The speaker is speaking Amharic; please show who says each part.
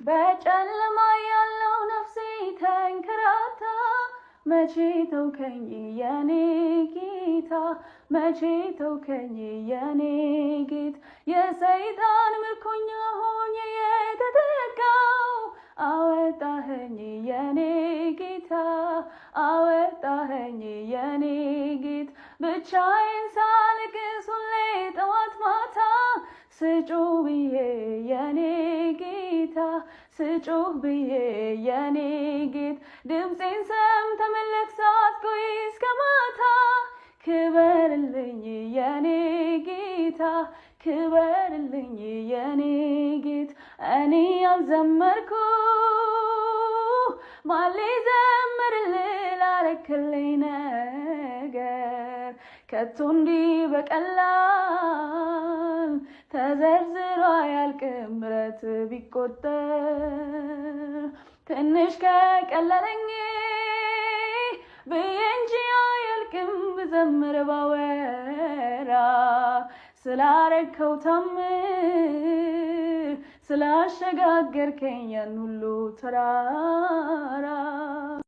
Speaker 1: በጨለማ ያለው ነፍሴ ተንከራታ መቼ ተውከኝ የኔ ጌታ መቼ ተውከኝ የኔ ጌታ የሰይጣን ምርኮኛ ሆኜ የተጠቃው አወጣኸኝ የኔ ጌታ አወጣኸኝ የኔ ጌታ ብቻዬን ሳልቅስ ሁሌ ጠዋት ማታ ስጮህ ብዬ የኔ ጌታ ስጮህ ብዬ የኔ ጌታ ድምፄን ሰምተህ መለክ ሳትቆይ እስከ ማታ ክበርልኝ የኔ ጌታ ክበርልኝ የኔ ጌታ እኔ ያልዘመርኩ ማን ሊዘምርልህ ላረክልኝ ነገር ከቶ እንዲህ በቀላል ተዘርዝሮ አያልቅም ምሕረት ቢቆጠር ትንሽ ከቀለለኝ ብዬ እንጂ አያልቅም ብዘምር ባወራ ስላረከው ታምር ስላሸጋገርከኝ ያን ሁሉ ተራራ